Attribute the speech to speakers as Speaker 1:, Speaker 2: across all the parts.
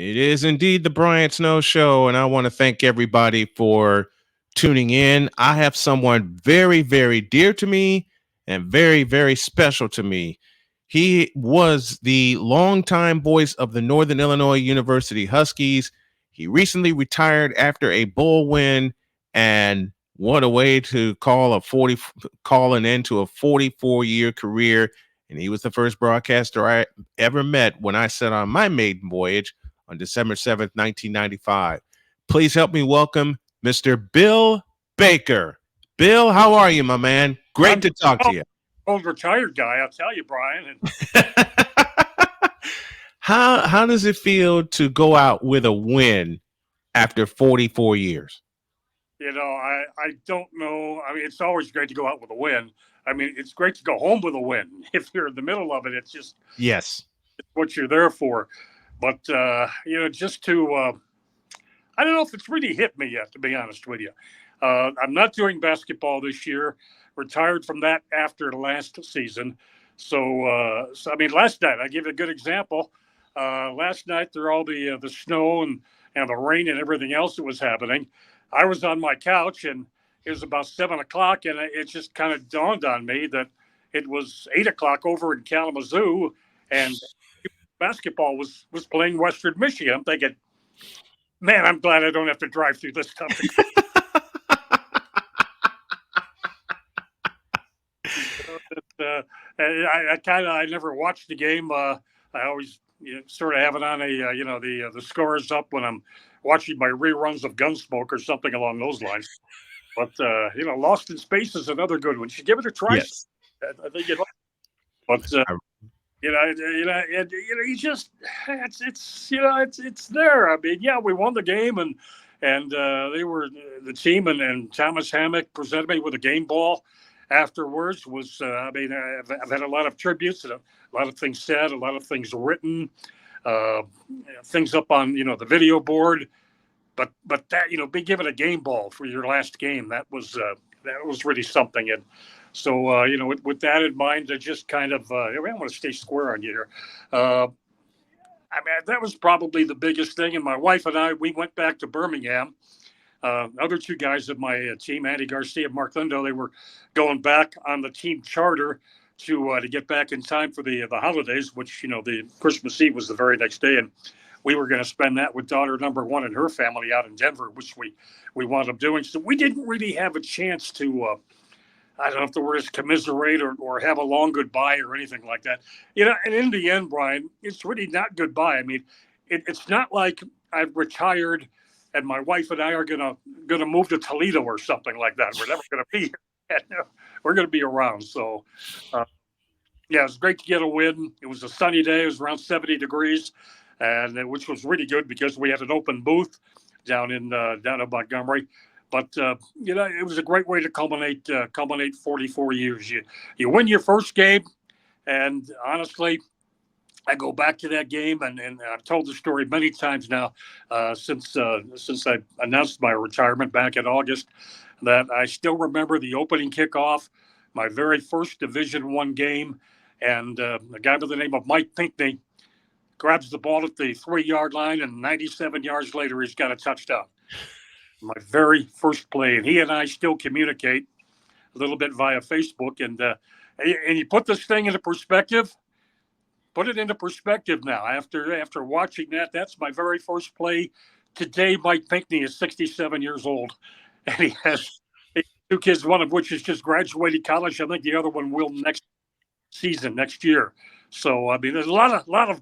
Speaker 1: It is indeed the Bryant Snow Show, and I want to thank everybody for tuning in. I have someone very, very dear to me and very, very special to me. He was the longtime voice of the Northern Illinois University Huskies. He recently retired after a bowl win, and what a way to call an end to a 44-year career. And he was the first broadcaster I ever met when I set on my maiden voyage on December 7th, 1995. Please help me welcome Mr. Bill Baker. Bill, how are you, my man? Great to talk to you.
Speaker 2: Old retired guy, I'll tell you, Brian.
Speaker 1: How does it feel to go out with a win after 44 years?
Speaker 2: I don't know. I mean, it's always great to go out with a win. I mean, it's great to go home with a win. If you're in the middle of it, it's just
Speaker 1: yes,
Speaker 2: it's what you're there for. But just to I don't know if it's really hit me yet, to be honest with you. I'm not doing basketball this year. Retired from that after the last season. So I mean, last night I give you a good example. Last night, through all the snow and the rain and everything else that was happening, I was on my couch, and it was about 7 o'clock, and it just kind of dawned on me that it was 8 o'clock over in Kalamazoo, and basketball was playing Western Michigan. I'm thinking, man, I'm glad I don't have to drive through this stuff. I never watched the game. I always sort of have it on the scores up when I'm watching my reruns of Gunsmoke or something along those lines. But Lost in Space is another good one. You should give it a try.
Speaker 1: Yes.
Speaker 2: I think it. But you just it's there. I mean, yeah, we won the game, and they were the team, and Thomas Hammock presented me with a game ball afterwards. I've had a lot of tributes, and a lot of things said, a lot of things written, things up on the video board. But that be given a game ball for your last game, that was really something. And so with that in mind, I just kind of I want to stay square on you here. That was probably the biggest thing. And my wife and I, we went back to Birmingham. Other two guys of my team, Andy Garcia and Mark Lindo, they were going back on the team charter to get back in time for the holidays, which the Christmas Eve was the very next day, and we were going to spend that with daughter number one and her family out in Denver, which we wound up doing. So we didn't really have a chance to I don't know if the word is commiserate or have a long goodbye or anything like that. And in the end, Brian, it's really not goodbye. I mean, it's not like I've retired and my wife and I are gonna move to Toledo or something like that. We're never gonna be here. We're gonna be around. So it was great to get a win. It was a sunny day. It was around 70 degrees, and which was really good because we had an open booth down in Montgomery. But it was a great way to culminate 44 years. You win your first game, and honestly, I go back to that game, and I've told the story many times now since I announced my retirement back in August, that I still remember the opening kickoff, my very first Division I game, and a guy by the name of Mike Pinckney grabs the ball at the 3-yard line, and 97 yards later, he's got a touchdown. My very first play, and he and I still communicate a little bit via Facebook, and you put this thing into perspective. Put it into perspective now. After watching that, that's my very first play. Today, Mike Pinckney is 67 years old, and he has 2 kids, one of which has just graduated college. I think the other one will next year. So I mean, there's a lot of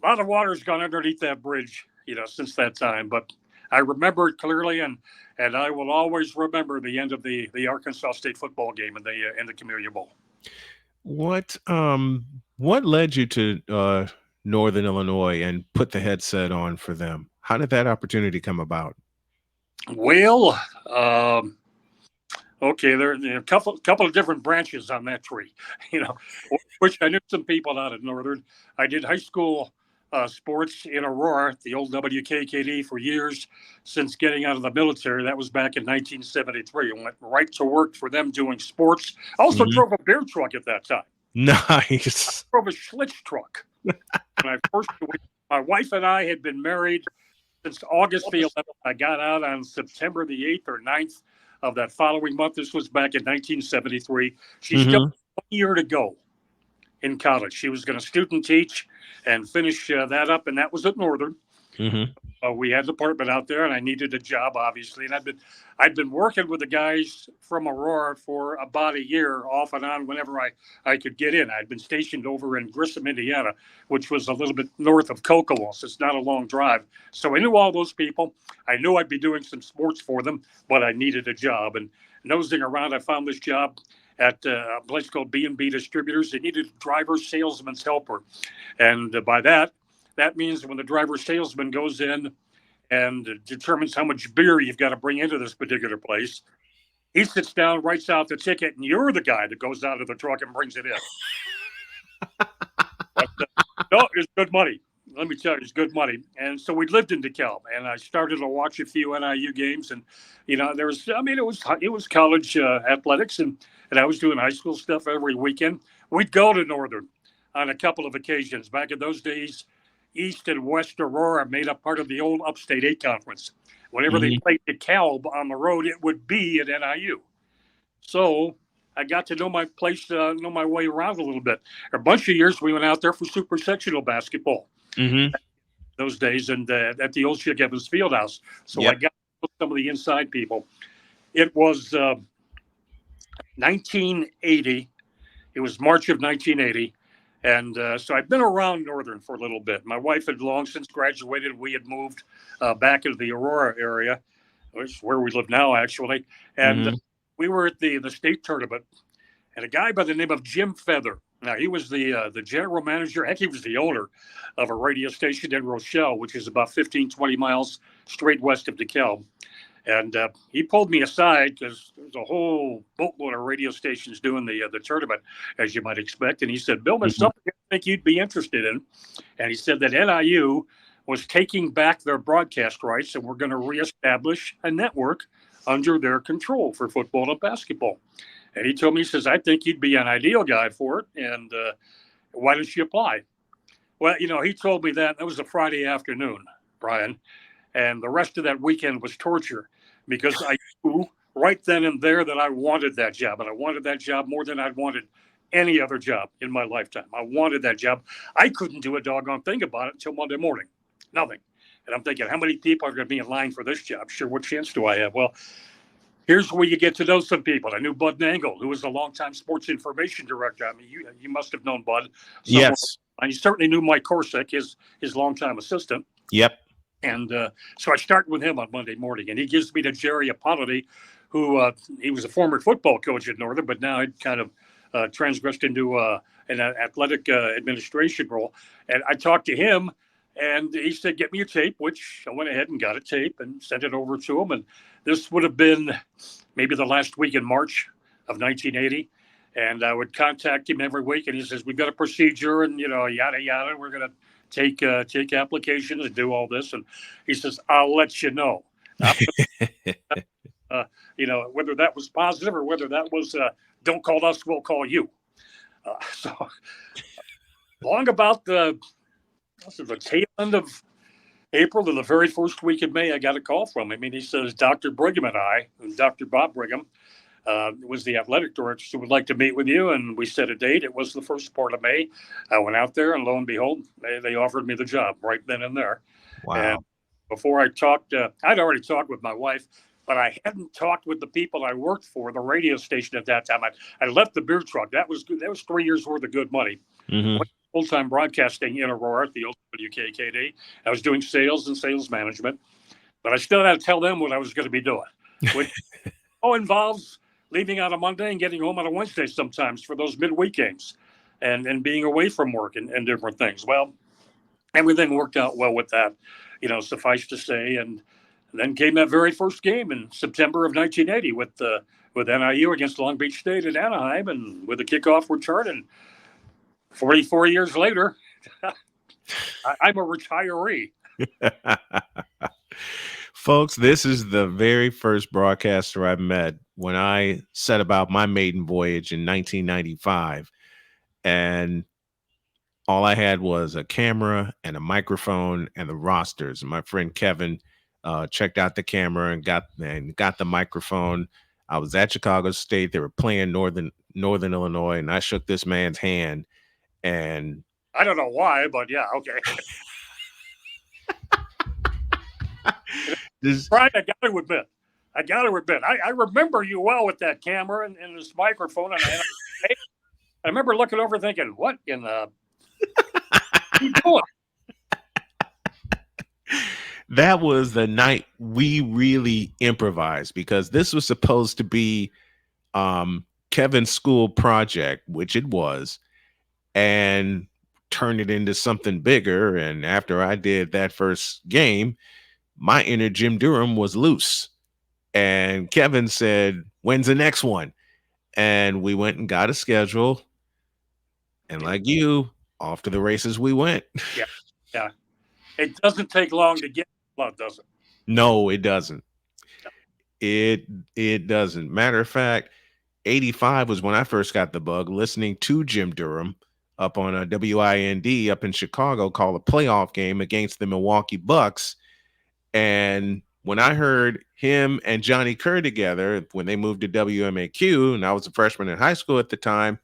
Speaker 2: water's gone underneath that bridge, since that time. But I remember it clearly, and I will always remember the end of the Arkansas State football game in the Community Bowl.
Speaker 1: What led you to Northern Illinois and put the headset on for them? How did that opportunity come about?
Speaker 2: Well, okay, there are a couple of different branches on that tree, which I knew some people out at Northern. I did high school sports in Aurora, the old WKKD, for years since getting out of the military. That was back in 1973. I went right to work for them doing sports. I also drove a beer truck at that time.
Speaker 1: Nice.
Speaker 2: I drove a Schlitz truck when I first My wife and I had been married since August the 11th. I got out on September the 8th or 9th of that following month. This was back in 1973. She still
Speaker 1: Mm-hmm.
Speaker 2: had 1 year to go in college. She was going to student teach and finish that up, and that was at Northern.
Speaker 1: Mm-hmm.
Speaker 2: We had an apartment out there, and I needed a job, obviously. And I'd been working with the guys from Aurora for about a year, off and on, whenever I could get in. I'd been stationed over in Grissom, Indiana, which was a little bit north of Kokomo, so it's not a long drive. So I knew all those people. I knew I'd be doing some sports for them, but I needed a job. And nosing around, I found this job at a place called B&B Distributors. They needed a driver, salesman's helper, and by that means when the driver salesman goes in and determines how much beer you've got to bring into this particular place, he sits down, writes out the ticket, and you're the guy that goes out of the truck and brings it in. But no, it's good money. Let me tell you, it's good money. And so we lived in DeKalb, and I started to watch a few NIU games, and there was, I mean, it was college athletics, and I was doing high school stuff every weekend. We'd go to Northern on a couple of occasions. Back in those days, East and West Aurora made up part of the old Upstate 8 Conference. Whenever they
Speaker 1: Mm-hmm.
Speaker 2: played DeKalb on the road, it would be at NIU. So I got to know my place, know my way around a little bit. A bunch of years we went out there for super sectional basketball
Speaker 1: Mm-hmm.
Speaker 2: those days, and at the old Chick Evans Fieldhouse. So I
Speaker 1: Yep.
Speaker 2: got some of the inside people. It was 1980. It was March of 1980. And so I'd been around Northern for a little bit. My wife had long since graduated. We had moved back into the Aurora area, which is where we live now, actually. And
Speaker 1: Mm-hmm.
Speaker 2: we were at the state tournament, and a guy by the name of Jim Feather. Now, he was the general manager. Heck, he was the owner of a radio station in Rochelle, which is about 15, 20 miles straight west of DeKalb. And he pulled me aside because there's a whole boatload of radio stations doing the tournament, as you might expect. And he said, "Bill, there's
Speaker 1: Mm-hmm.
Speaker 2: something I think you'd be interested in." And he said that NIU was taking back their broadcast rights, and we're going to reestablish a network under their control for football and basketball. And he told me, he says, "I think you'd be an ideal guy for it. And why don't you apply?" Well, he told me that. That was a Friday afternoon, Brian. And the rest of that weekend was torture because I knew right then and there that I wanted that job. And I wanted that job more than I'd wanted any other job in my lifetime. I wanted that job. I couldn't do a doggone thing about it until Monday morning. Nothing. And I'm thinking, how many people are going to be in line for this job? Sure, what chance do I have? Well, here's where you get to know some people. I knew Bud Nangle, who was the longtime sports information director. I mean, you must have known Bud somewhere.
Speaker 1: Yes.
Speaker 2: And you certainly knew Mike Korsick, his longtime assistant.
Speaker 1: Yep.
Speaker 2: And so I start with him on Monday morning, and he gives me to Jerry Apollotti, who he was a former football coach at Northern, but now he'd kind of transgressed into an athletic administration role. And I talked to him, and he said, "Get me a tape," which I went ahead and got a tape and sent it over to him. And this would have been maybe the last week in March of 1980. And I would contact him every week, and he says, "We've got a procedure, and yada yada. We're going to take applications and do all this." And he says, "I'll let you know." Now, whether that was positive or whether that was "don't call us, we'll call you." So long about the tail end of April to the very first week of May, I got a call from him. And he says, "Dr. Brigham and I, Dr. Bob Brigham, was the athletic director, who would like to meet with you." And we set a date. It was the first part of May. I went out there, and lo and behold, they offered me the job right then and there. And
Speaker 1: Wow.
Speaker 2: before I talked, I'd already talked with my wife, but I hadn't talked with the people I worked for, the radio station at that time. I left the beer truck. That was good. That was 3 years worth of good money.
Speaker 1: Mm-hmm.
Speaker 2: Full-time broadcasting in Aurora at the old WKKD. I was doing sales and sales management, but I still had to tell them what I was going to be doing, which involves leaving on a Monday and getting home on a Wednesday sometimes for those midweek games, and being away from work and different things. Well, everything worked out well with that, suffice to say. And then came that very first game in September of 1980 with NIU against Long Beach State at Anaheim, and with a kickoff return. And 44 years later, I'm a retiree.
Speaker 1: Folks, this is the very first broadcaster I met when I set about my maiden voyage in 1995. And All I had was a camera and a microphone and the rosters. And my friend Kevin checked out the camera and got the microphone. I was at Chicago State. They were playing Northern Illinois, and I shook this man's hand. And
Speaker 2: I don't know why, but yeah, okay.
Speaker 1: this,
Speaker 2: Brian, I got to admit, I remember you well with that camera and this microphone, and I remember looking over thinking, what in the you doing?
Speaker 1: that was the night we really improvised because this was supposed to be Kevin's school project, which it was, and turn it into something bigger. And after I did that first game, my inner Jim Durham was loose. And Kevin said, "When's the next one?" And we went and got a schedule. And like you, off to the races we went.
Speaker 2: Yeah, yeah. It doesn't take long to get blood, does it?
Speaker 1: No, it doesn't. It doesn't. Matter of fact, 85 was when I first got the bug listening to Jim Durham up on a WIND up in Chicago call a playoff game against the Milwaukee Bucks. And when I heard him and Johnny Kerr together when they moved to WMAQ, and I was a freshman in high school at the time,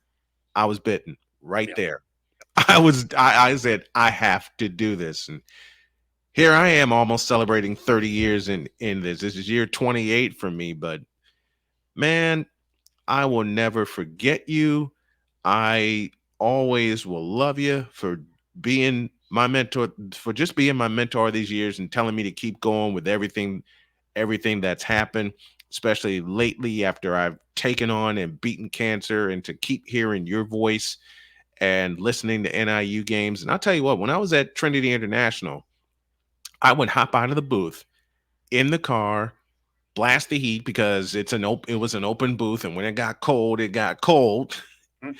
Speaker 1: I was bitten right
Speaker 2: Yeah.
Speaker 1: there. I said, I have to do this. And here I am almost celebrating 30 years in this. This is year 28 for me, but man, I will never forget you. I always will love you for being my mentor, for just being my mentor these years and telling me to keep going with everything that's happened, especially lately after I've taken on and beaten cancer, and to keep hearing your voice and listening to NIU games. And I'll tell you what, when I was at Trinity International, I would hop out of the booth in the car, blast the heat because it was an open booth, and when it got cold, it got cold.
Speaker 2: Mhm.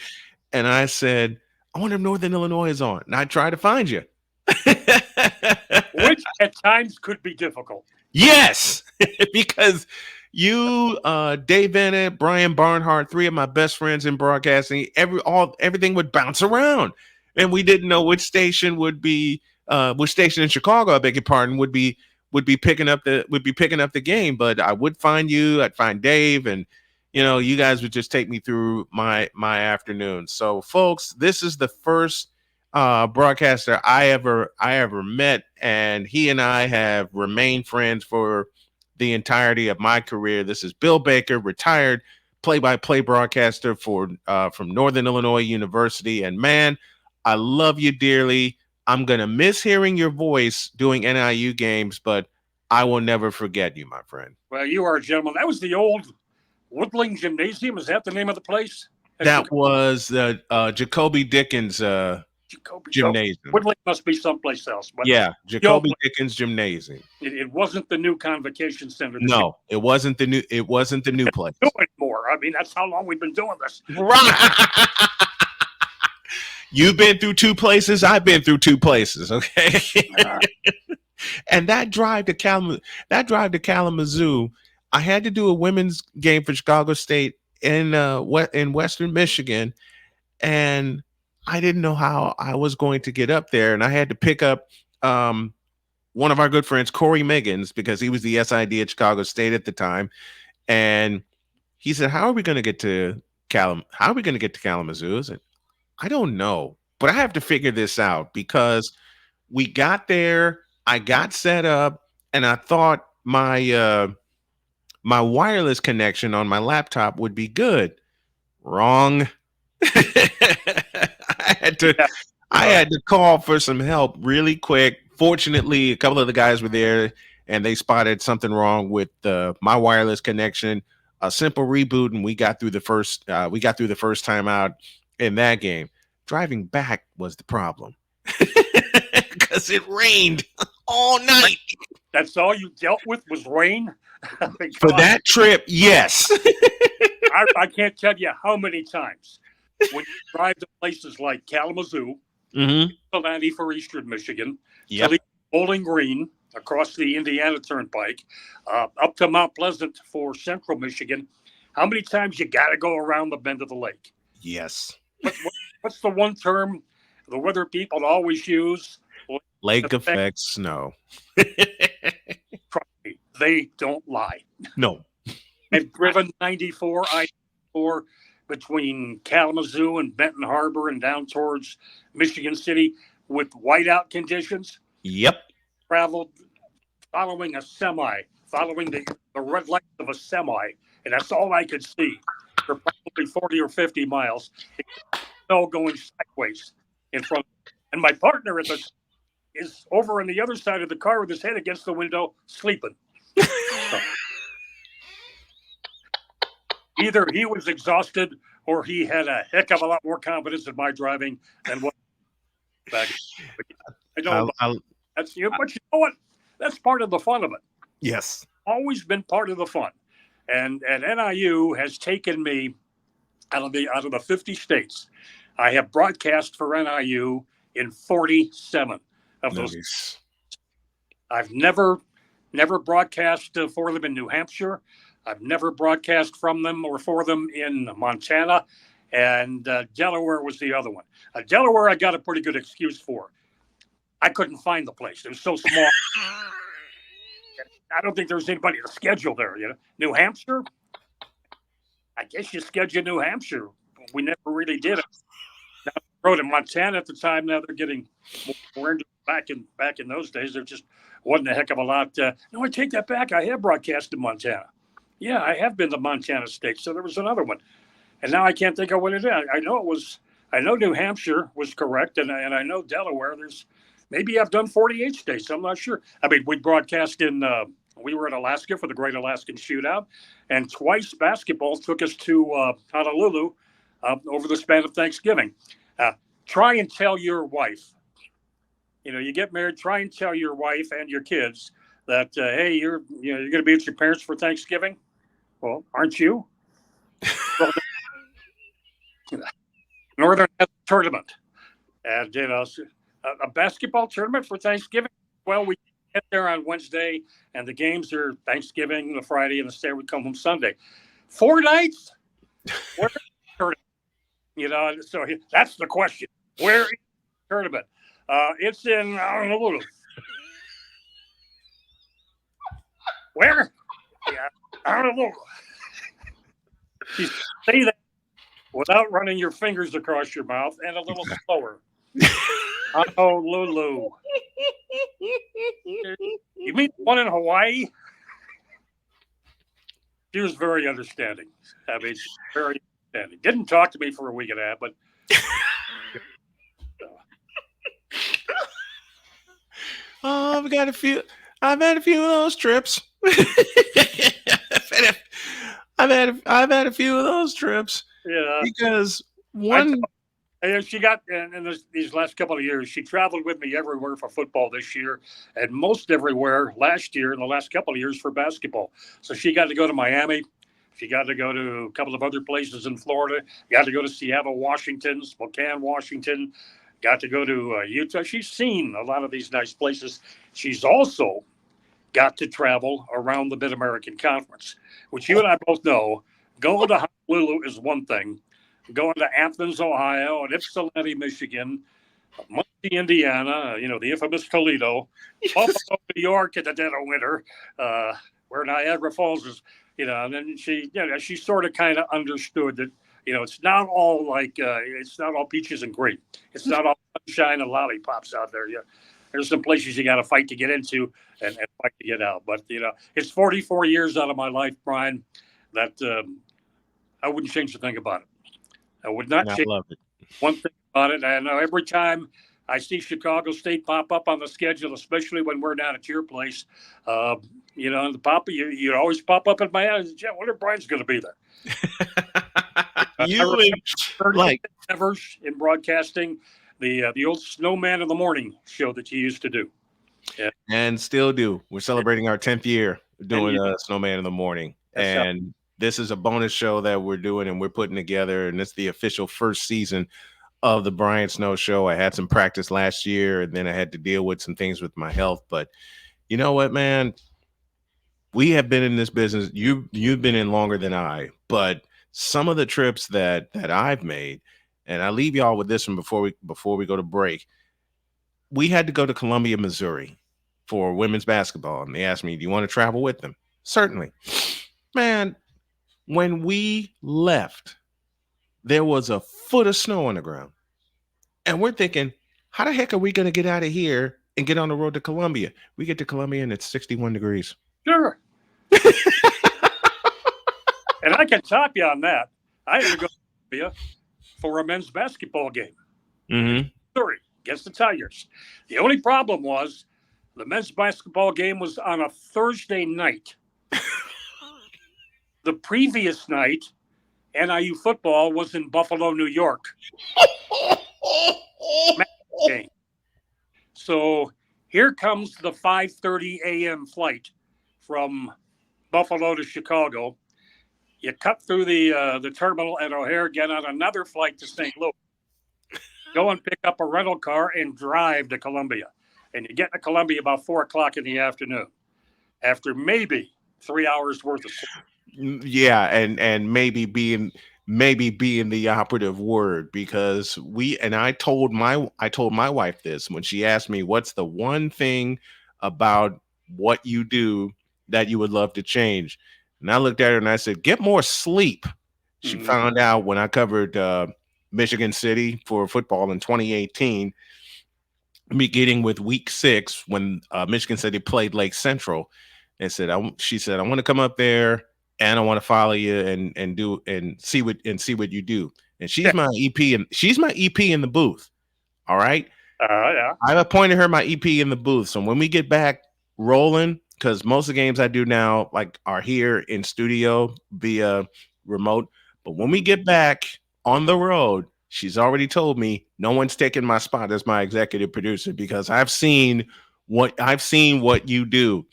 Speaker 1: And I said, I wonder if Northern Illinois is on. And I tried to find you.
Speaker 2: Which at times could be difficult.
Speaker 1: Yes, because you, Dave Bennett, Brian Barnhart, three of my best friends in broadcasting, everything would bounce around, and we didn't know which station in Chicago, I beg your pardon, would be picking up the game. But I would find you, I'd find Dave, and you guys would just take me through my afternoon. So, folks, this is the first broadcaster I ever met, and he and I have remained friends for the entirety of my career. This is Bill Baker, retired play-by-play broadcaster from Northern Illinois University, and man, I love you dearly. I'm gonna miss hearing your voice doing NIU games, but I will never forget you, my friend.
Speaker 2: Well, you are a gentleman. That was the old Woodling Gymnasium. Is that the name of the place?
Speaker 1: That was the Jacoby Dickens
Speaker 2: Jacoby.
Speaker 1: gymnasium.
Speaker 2: Woodling must be someplace else. But
Speaker 1: Yeah, Jacoby Dickens gymnasium.
Speaker 2: it wasn't the new Convocation Center.
Speaker 1: No, it wasn't the new place.
Speaker 2: Do it more. I mean, that's how long we've been doing this.
Speaker 1: Right. You've been through two places. I've been through two places. Okay. And that drive to Kalamazoo, I had to do a women's game for Chicago State in Western Michigan, and I didn't know how I was going to get up there, and I had to pick up one of our good friends, Corey Meggins, because he was the SID at Chicago State at the time, and he said, "How are we going to get to How are we going to get to Kalamazoo?" I said, "I don't know, but I have to figure this out," because we got there, I got set up, and I thought my wireless connection on my laptop would be good. Wrong. I had to call for some help really quick. Fortunately, a couple of the guys were there, and they spotted something wrong with my wireless connection. A simple reboot, and we got through the first time out in that game. Driving back was the problem because it rained all night.
Speaker 2: That's all you dealt with was rain?
Speaker 1: For that trip, yes.
Speaker 2: I can't tell you how many times when you drive to places like Kalamazoo, Cincinnati for Eastern Michigan, to Bowling Green across the Indiana Turnpike, up to Mount Pleasant for Central Michigan, how many times you got to go around the bend of the lake?
Speaker 1: Yes.
Speaker 2: What's the one term the weather people always use.
Speaker 1: Lake effect snow.
Speaker 2: They don't lie.
Speaker 1: No.
Speaker 2: I've driven 94 I-4 between Kalamazoo and Benton Harbor and down towards Michigan City with whiteout conditions.
Speaker 1: Yep.
Speaker 2: Traveled following a semi, following the red lights of a semi, and that's all I could see for probably 40 or 50 miles. Snow going sideways in front of me. And my partner at the time is over on the other side of the car with his head against the window, sleeping. So, either he was exhausted or he had a heck of a lot more confidence in my driving than what back. I don't know. That's you, but you know what? That's part of the fun of it.
Speaker 1: Yes.
Speaker 2: Always been part of the fun. And NIU has taken me out of the 50 states. I have broadcast for NIU in 47 of those.
Speaker 1: Nice.
Speaker 2: I've never broadcast for them in New Hampshire. I've never broadcast from them or for them in Montana, and Delaware was the other one. Delaware, I got a pretty good excuse for. I couldn't find the place; it was so small. I don't think there was anybody to schedule there. You know, New Hampshire. I guess you schedule New Hampshire. We never really did it. Now, I rode in Montana at the time. Now they're getting more into back in those days. There just wasn't a heck of a lot. No, I take that back. I have broadcast in Montana. Yeah, I have been to Montana State. So there was another one, and now I can't think of what it is. I know New Hampshire was correct, and I know Delaware. There's maybe I've done 48 states. I'm not sure. I mean, we broadcast in. We were in Alaska for the Great Alaskan Shootout, and twice basketball took us to Honolulu over the span of Thanksgiving. Try and tell your wife, you get married, try and tell your wife and your kids that, hey, you're going to be at your parents for Thanksgiving. Well, aren't you? Well, Northern has a tournament, and a basketball tournament for Thanksgiving. Well, we get there on Wednesday, and the games are Thanksgiving, the Friday, and the state would come home Sunday. 4 nights? Where is the tournament? So that's the question. Where is the tournament? It's in Honolulu. Where? Yeah, Honolulu. You say that without running your fingers across your mouth and a little slower. Honolulu. You mean one in Hawaii? She was very understanding. I mean, very understanding. Didn't talk to me for a week and a half, but.
Speaker 1: Oh, I've had a few of those trips. I've had a few of those trips.
Speaker 2: Yeah.
Speaker 1: Because one.
Speaker 2: And she got in these last couple of years, she traveled with me everywhere for football this year, and most everywhere last year in the last couple of years for basketball. So she got to go to Miami. She got to go to a couple of other places in Florida. Got to go to Seattle, Washington, Spokane, Washington. Got to go to Utah. She's seen a lot of these nice places. She's also got to travel around the Mid-American Conference, which you and I both know. Going to Honolulu is one thing. Going to Athens, Ohio, and Ypsilanti, Michigan, Muncie, Indiana, the infamous Toledo, Buffalo, New York in the dead of winter, where Niagara Falls is, and then she sort of kind of understood that, it's not all it's not all peaches and cream. It's not all sunshine and lollipops out there. Yeah. There's some places you got to fight to get into and fight to get out. But, it's 44 years out of my life, Brian, that I wouldn't change a thing about it. I would not change one thing about it. I know every time I see Chicago State pop up on the schedule, especially when we're down at your place, and the Papa, you always pop up in my head. I wonder if Brian's going to be there. Ever in broadcasting the old Snowman in the Morning show that you used to do. Yeah.
Speaker 1: And still do. We're celebrating our 10th year doing Snowman in the Morning. And this is a bonus show that we're doing and we're putting together, and it's the official first season of the Brian Snow Show. I had some practice last year, and then I had to deal with some things with my health. But you know what, man? We have been in this business. You've been in longer than I, but some of the trips that I've made, and I leave y'all with this one before we go to break. We had to go to Columbia, Missouri for women's basketball, and they asked me, "Do you want to travel with them?" Certainly, man. When we left, there was a foot of snow on the ground, and we're thinking, "How the heck are we going to get out of here and get on the road to Columbia?" We get to Columbia, and it's 61 degrees.
Speaker 2: Sure. And I can top you on that. I had to go to Columbia for a men's basketball game.
Speaker 1: Mm-hmm.
Speaker 2: Missouri against the Tigers. The only problem was the men's basketball game was on a Thursday night. The previous night, NIU football was in Buffalo, New York. Game. So here comes the 5:30 a.m. flight from Buffalo to Chicago. You cut through the terminal at O'Hare, get on another flight to St. Louis, go and pick up a rental car and drive to Columbia. And you get to Columbia about 4 o'clock in the afternoon after maybe 3 hours worth of sleep.
Speaker 1: Yeah, and maybe being the operative word, because I told my wife this when she asked me what's the one thing about what you do that you would love to change. And I looked at her and I said, "Get more sleep." She
Speaker 2: Mm-hmm.
Speaker 1: found out when I covered Michigan City for football in 2018, beginning with week 6 when Michigan City played Lake Central. And she said, "I want to come up there and I want to follow you and see what you do." And she's
Speaker 2: Yeah.
Speaker 1: my EP and she's my EP in the booth. All right.
Speaker 2: Yeah.
Speaker 1: I've appointed her my EP in the booth. So when we get back rolling, because most of the games I do now like are here in studio via remote. But when we get back on the road, she's already told me no one's taking my spot as my executive producer because I've seen what you do.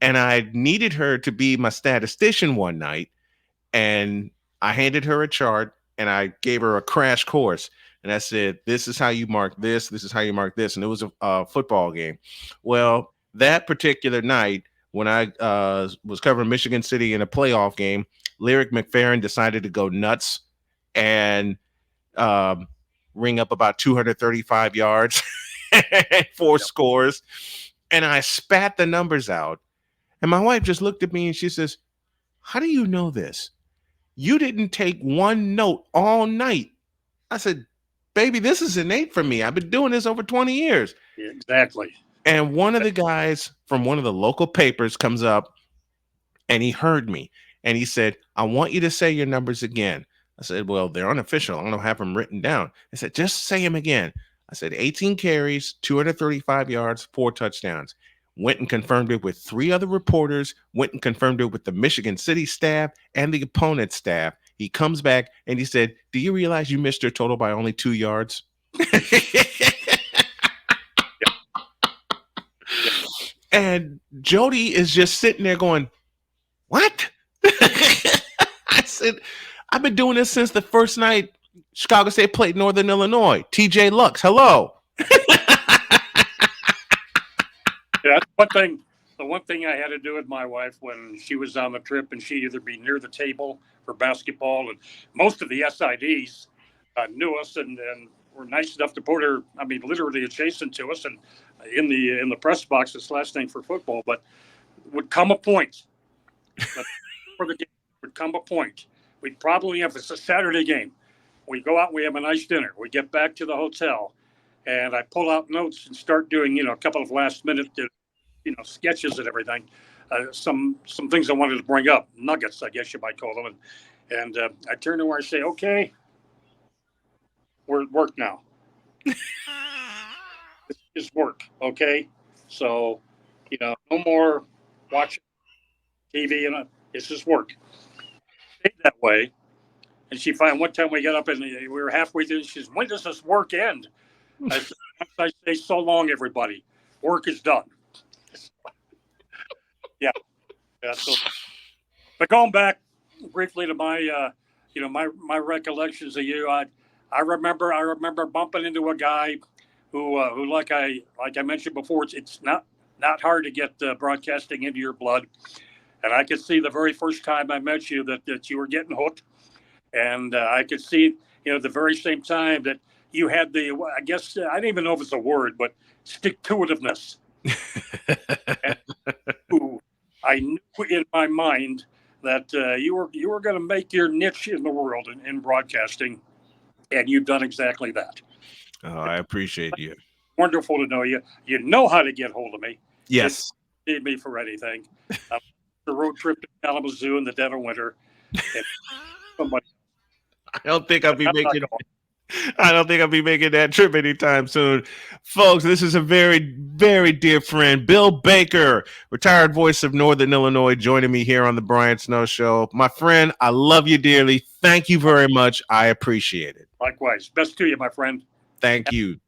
Speaker 1: And I needed her to be my statistician one night, and I handed her a chart and I gave her a crash course. And I said, "This is how you mark this. This is how you mark this." And it was a football game. Well, that particular night, when I was covering Michigan City in a playoff game, Lyric McFerrin decided to go nuts and um, ring up about 235 yards, four
Speaker 2: Yep.
Speaker 1: scores. And I spat the numbers out. And my wife just looked at me and she says, "How do you know this? You didn't take one note all night." I said, "Baby, this is innate for me. I've been doing this over 20 years."
Speaker 2: Exactly.
Speaker 1: And one of the guys from one of the local papers comes up and he heard me and he said, "I want you to say your numbers again." I said, "Well, they're unofficial. I don't have them written down." I said, "Just say them again." I said, 18 carries, 235 yards, 4 touchdowns. Went and confirmed it with 3 other reporters, went and confirmed it with the Michigan City staff and the opponent staff. He comes back and he said, "Do you realize you missed your total by only 2 yards?"
Speaker 2: Yep. Yep.
Speaker 1: And Jody is just sitting there going, "What?" I said, "I've been doing this since the first night Chicago State played Northern Illinois. TJ Lux, hello."
Speaker 2: Yeah, that's one thing. The one thing I had to do with my wife when she was on the trip, and she'd either be near the table for basketball, and most of the SIDs knew us and were nice enough to put her. I mean, literally adjacent to us, and in the press box. This last thing for football, but would come a point for the game. Would come a point. We'd probably have it's a Saturday game. We go out, we have a nice dinner. We get back to the hotel, and I pull out notes and start doing a couple of last minute sketches and everything. Some things I wanted to bring up, nuggets, I guess you might call them. And I turn to her and say, "Okay, we're at work now. This is work, okay? So, no more watching TV, and this is work." Stayed that way. And she finally, one time we got up and we were halfway through. She says, "When does this work end?" I said, "Once I say so long, everybody, work is done." Yeah. Yeah. So, but going back briefly to my, my recollections of you, I remember bumping into a guy who like I mentioned before, it's not hard to get broadcasting into your blood, and I could see the very first time I met you that you were getting hooked, and I could see the very same time that you had the, I guess, I don't even know if it's a word, but stick to itiveness. And who I knew in my mind that you were going to make your niche in the world in broadcasting, and you've done exactly that.
Speaker 1: Oh, I appreciate you.
Speaker 2: Wonderful to know you. You know how to get hold of me. If
Speaker 1: Yes.
Speaker 2: you need me for anything. The road trip to Kalamazoo in the dead of winter. And somebody,
Speaker 1: I don't think I'll be
Speaker 2: I'm not
Speaker 1: making
Speaker 2: going.
Speaker 1: I don't think I'll be making that trip anytime soon. Folks, this is a very, very dear friend, Bill Baker, retired voice of Northern Illinois, joining me here on the Brian Snow Show. My friend, I love you dearly. Thank you very much. I appreciate it.
Speaker 2: Likewise. Best to you, my friend.
Speaker 1: Thank you.